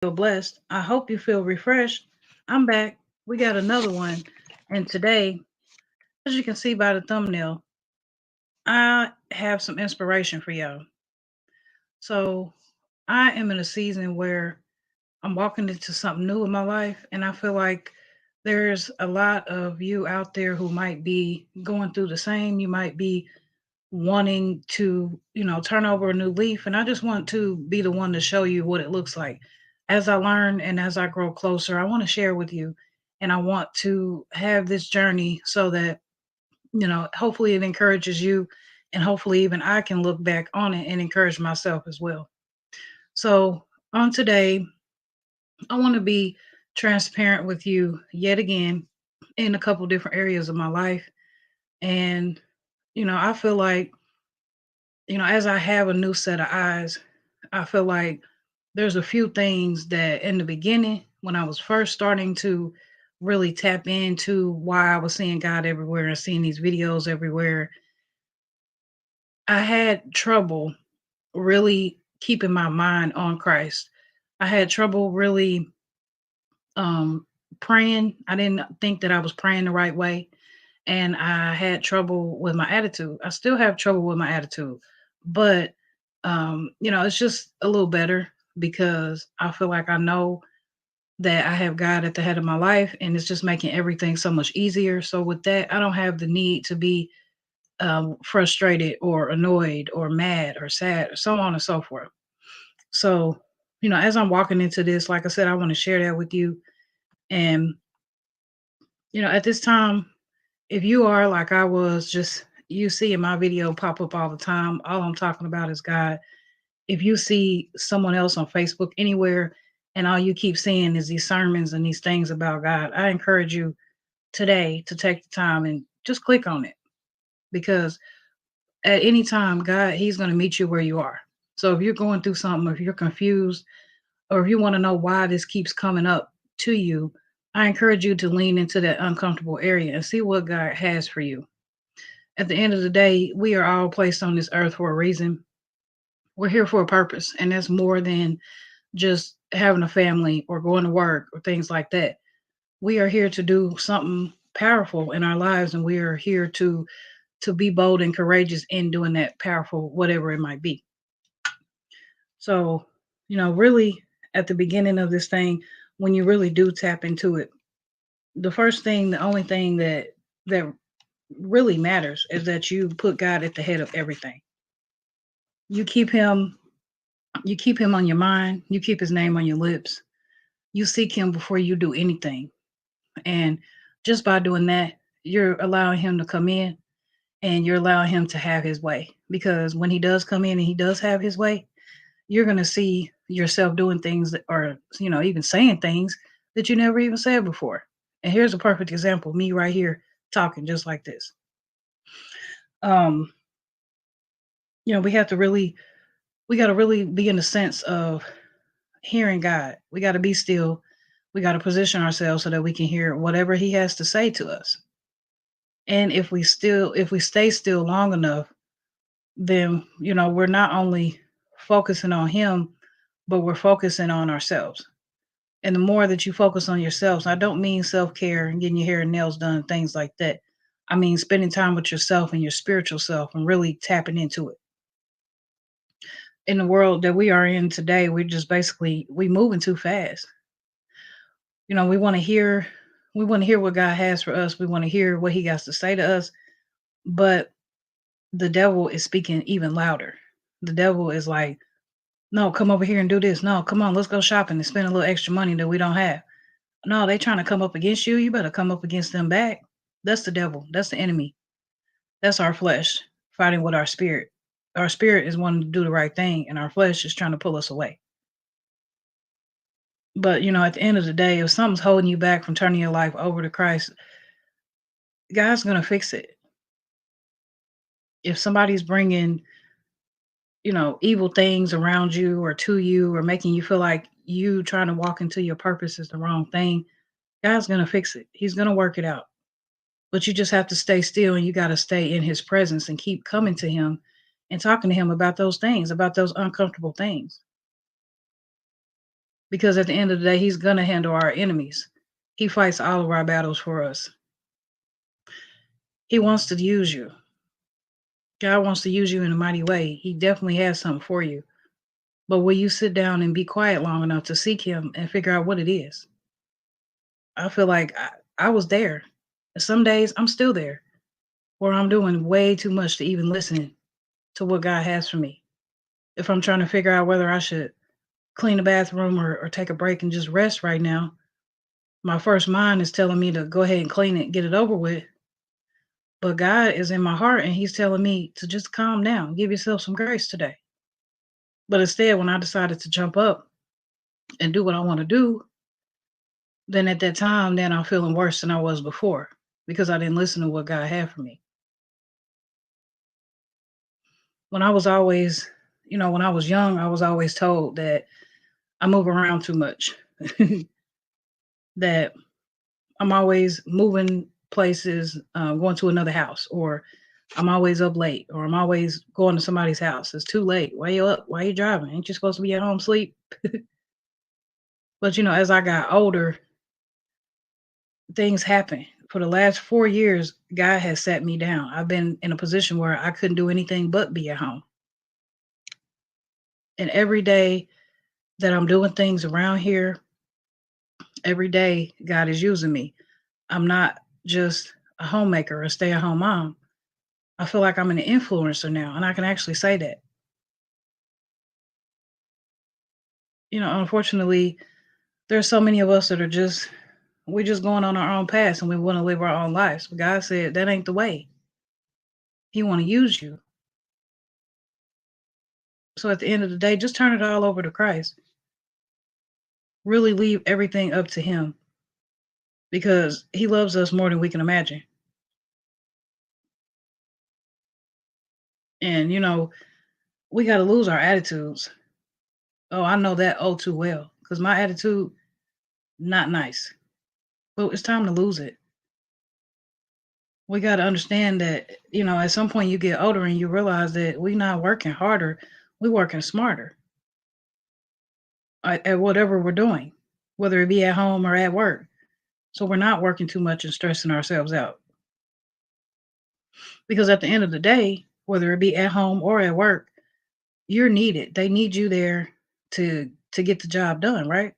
Feel blessed. I hope you feel refreshed. I'm back. We got another one. And today, as you can see by the thumbnail, I have some inspiration for y'all. So, I am in a season where I'm walking into something new in my life, and I feel like there's a lot of you out there who might be going through the same. You might be wanting to, turn over a new leaf. And I just want to be the one to show you what it looks like. As I learn and as I grow closer, I want to share with you. And I want to have this journey so that, hopefully it encourages you. And hopefully even I can look back on it and encourage myself as well. So on today, I want to be transparent with you yet again in a couple different areas of my life. And, I feel like as I have a new set of eyes, I feel like there's a few things that in the beginning, when I was first starting to really tap into why I was seeing God everywhere and seeing these videos everywhere, I had trouble really keeping my mind on Christ. I had trouble really praying. I didn't think that I was praying the right way. And I had trouble with my attitude. I still have trouble with my attitude, but it's just a little better because I feel like I know that I have God at the head of my life, and it's just making everything so much easier. So with that, I don't have the need to be frustrated or annoyed or mad or sad or so on and so forth. So, as I'm walking into this, like I said, I want to share that with you. And at this time, if you are like I was, just you see in my video pop up all the time, all I'm talking about is God. If you see someone else on Facebook anywhere and all you keep seeing is these sermons and these things about God, I encourage you today to take the time and just click on it, because at any time, God, He's going to meet you where you are. So if you're going through something, if you're confused, or if you want to know why this keeps coming up to you, I encourage you to lean into that uncomfortable area and see what God has for you. At the end of the day, we are all placed on this earth for a reason. We're here for a purpose, and that's more than just having a family or going to work or things like that. We are here to do something powerful in our lives, and we are here to be bold and courageous in doing that powerful whatever it might be. So, really at the beginning of this thing, when you really do tap into it, the first thing, the only thing that really matters is that you put God at the head of everything. You keep him you keep him on your mind, you keep his name on your lips. You seek him before you do anything. And just by doing that, you're allowing him to come in and you're allowing him to have his way. Because when he does come in and he does have his way, you're going to see yourself doing things that are, even saying things that you never even said before. And here's a perfect example, me right here talking just like this. Um, we have to really, we got to really be in the sense of hearing God. We got to be still. We got to position ourselves so that we can hear whatever he has to say to us. And if we stay still long enough, then, we're not only focusing on him, but we're focusing on ourselves. And the more that you focus on yourselves, I don't mean self-care and getting your hair and nails done, things like that. I mean spending time with yourself and your spiritual self and really tapping into it. In the world that we are in today, we moving too fast. We want to hear what God has for us. We want to hear what he has to say to us, but the devil is speaking even louder. The devil is like, "No, come over here and do this. No, come on, let's go shopping and spend a little extra money that we don't have." No, they trying to come up against you. You better come up against them back. That's the devil. That's the enemy. That's our flesh fighting with our spirit. Our spirit is wanting to do the right thing, and our flesh is trying to pull us away. But at the end of the day, if something's holding you back from turning your life over to Christ, God's gonna fix it. If somebody's bringing, evil things around you or to you or making you feel like you trying to walk into your purpose is the wrong thing, God's gonna fix it. He's gonna work it out. But you just have to stay still and you got to stay in his presence and keep coming to him and talking to him about those things, about those uncomfortable things. because at the end of the day, he's going to handle our enemies. He fights all of our battles for us. He wants to use you. God wants to use you in a mighty way. He definitely has something for you. But will you sit down and be quiet long enough to seek him and figure out what it is? I feel like I was there. Some days I'm still there where I'm doing way too much to even listen to what God has for me. If I'm trying to figure out whether I should clean the bathroom or take a break and just rest right now, my first mind is telling me to go ahead and clean it, get it over with. But God is in my heart and he's telling me to just calm down, give yourself some grace today. But instead, when I decided to jump up and do what I want to do, then at that time, then I'm feeling worse than I was before because I didn't listen to what God had for me. When I was always, when I was young, I was always told that I move around too much, that I'm always moving places, going to another house, or I'm always up late, or I'm always going to somebody's house. It's too late. Why you up? Why you driving? Ain't you supposed to be at home sleep? But as I got older, things happen. For the last 4 years, God has sat me down. I've been in a position where I couldn't do anything but be at home. And every day that I'm doing things around here, every day God is using me. I'm not just a homemaker, a stay at home mom. I feel like I'm an influencer now, and I can actually say that. Unfortunately, there's so many of us that are we're just going on our own paths and we want to live our own lives. But God said that ain't the way. He want to use you. So at the end of the day, just turn it all over to Christ. Really leave everything up to him because he loves us more than we can imagine. And we got to lose our attitudes. Oh, I know that oh too well because my attitude not nice. But it's time to lose it. We got to understand that, at some point you get older and you realize that we're not working harder, we're working smarter at whatever we're doing, whether it be at home or at work. So we're not working too much and stressing ourselves out. Because at the end of the day, whether it be at home or at work, you're needed. They need you there to get the job done, right?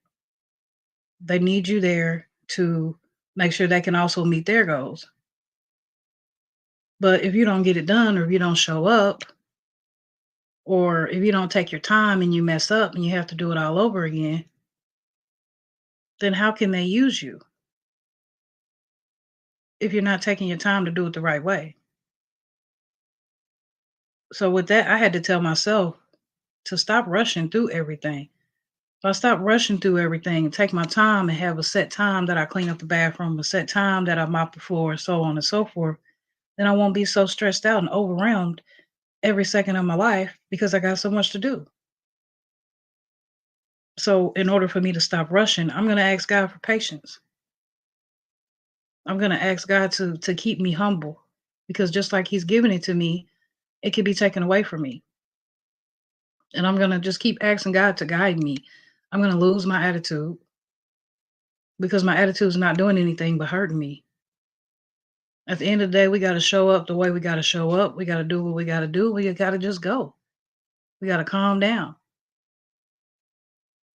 They need you there to make sure they can also meet their goals. But if you don't get it done or if you don't show up, or if you don't take your time and you mess up and you have to do it all over again, then how can they use you if you're not taking your time to do it the right way? So with that, I had to tell myself to stop rushing through everything. If I stop rushing through everything and take my time and have a set time that I clean up the bathroom, a set time that I mop the floor, so on and so forth, then I won't be so stressed out and overwhelmed every second of my life because I got so much to do. So in order for me to stop rushing, I'm going to ask God for patience. I'm going to ask God to keep me humble because just like he's giving it to me, it could be taken away from me. And I'm going to just keep asking God to guide me. I'm going to lose my attitude because my attitude is not doing anything but hurting me. At the end of the day, we got to show up the way we got to show up. We got to do what we got to do. We got to just go. We got to calm down.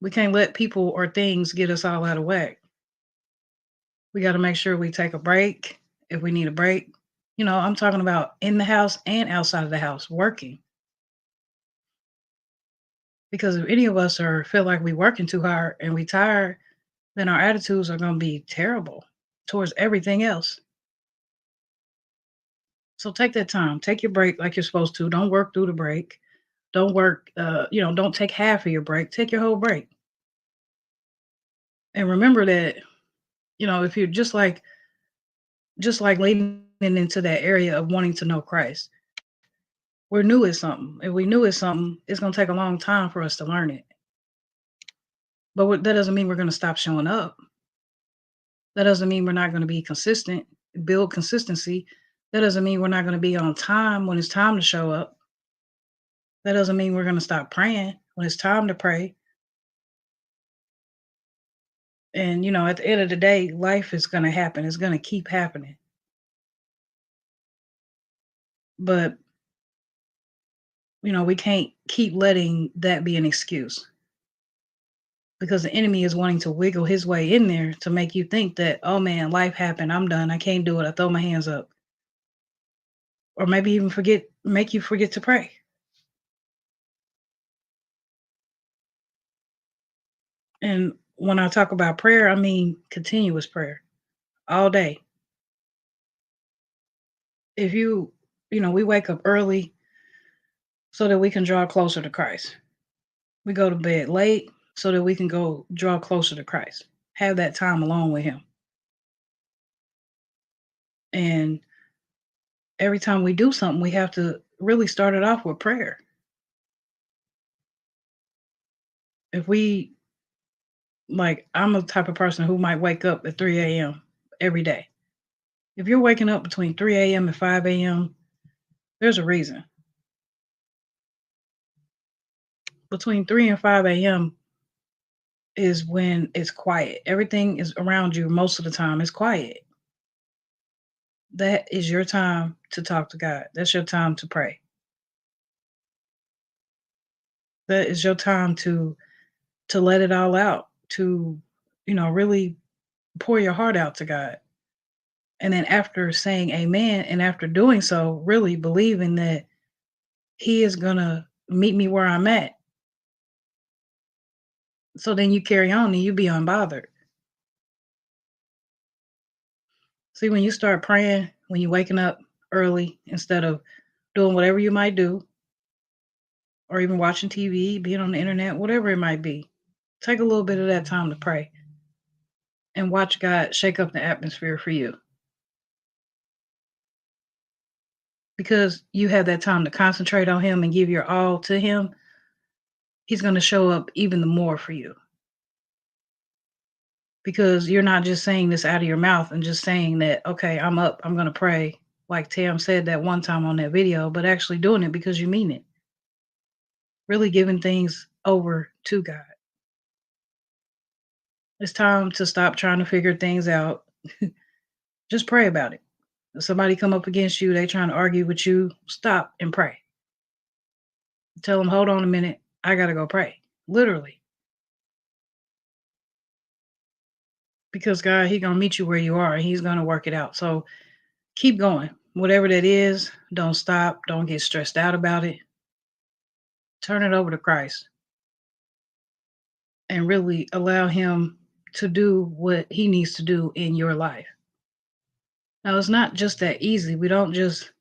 We can't let people or things get us all out of whack. We got to make sure we take a break if we need a break. I'm talking about in the house and outside of the house working. Because if any of us feel like we working too hard and we tired, then our attitudes are going to be terrible towards everything else. So take that time, take your break like you're supposed to. Don't work through the break. Don't work, don't take half of your break. Take your whole break. And remember that, if you're just like leaning into that area of wanting to know Christ, we're new at something. If we new at something, it's going to take a long time for us to learn it. But that doesn't mean we're going to stop showing up. That doesn't mean we're not going to be consistent, build consistency. That doesn't mean we're not going to be on time when it's time to show up. That doesn't mean we're going to stop praying when it's time to pray. And, at the end of the day, life is going to happen. It's going to keep happening. But, we can't keep letting that be an excuse because the enemy is wanting to wiggle his way in there to make you think that, oh man, life happened. I'm done. I can't do it. I throw my hands up. Or maybe even make you forget to pray. And when I talk about prayer, I mean continuous prayer all day. If we wake up early so that we can draw closer to Christ. We go to bed late so that we can go draw closer to Christ. Have that time alone with him. And every time we do something, we have to really start it off with prayer. If we I'm a type of person who might wake up at 3 a.m. every day. If you're waking up between 3 a.m. and 5 a.m., there's a reason. Between 3 and 5 a.m. is when it's quiet. Everything is around you most of the time. It's quiet. That is your time to talk to God. That's your time to pray. That is your time to let it all out, to really pour your heart out to God. And then after saying amen and after doing so, really believing that he is going to meet me where I'm at. So then you carry on and you be unbothered. See, when you start praying, when you're waking up early instead of doing whatever you might do, or even watching TV, being on the internet, whatever it might be, take a little bit of that time to pray and watch God shake up the atmosphere for you. Because you have that time to concentrate on him and give your all to him, he's going to show up even the more for you. Because you're not just saying this out of your mouth and just saying that, okay, I'm up, I'm going to pray, like Tamm said that one time on that video, but actually doing it because you mean it. Really giving things over to God. It's time to stop trying to figure things out. Just pray about it. If somebody come up against you, they trying to argue with you, stop and pray. Tell them, hold on a minute, I got to go pray. Literally. Because God, he going to meet you where you are and he's going to work it out. So keep going. Whatever that is, don't stop. Don't get stressed out about it. Turn it over to Christ and really allow him to do what he needs to do in your life. Now, it's not just that easy. We don't just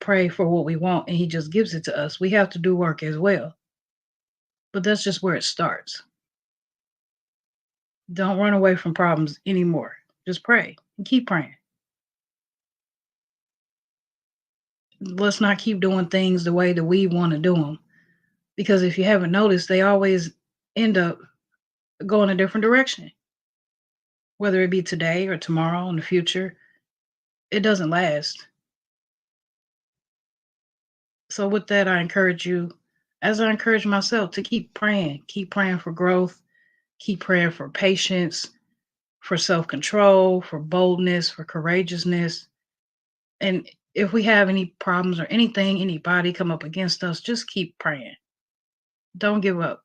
pray for what we want and he just gives it to us. We have to do work as well. But that's just where it starts. Don't run away from problems anymore. Just pray and keep praying. Let's not keep doing things the way that we want to do them. Because if you haven't noticed, they always end up going a different direction. Whether it be today or tomorrow in the future, it doesn't last. So with that, I encourage you, as I encourage myself, to keep praying for growth, keep praying for patience, for self-control, for boldness, for courageousness. And if we have any problems or anything, anybody come up against us, just keep praying. Don't give up.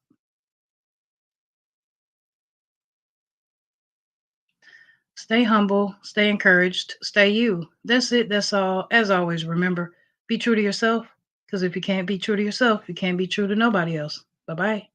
Stay humble, stay encouraged, stay you. That's it. That's all. As always, remember, be true to yourself. Because if you can't be true to yourself, you can't be true to nobody else. Bye bye.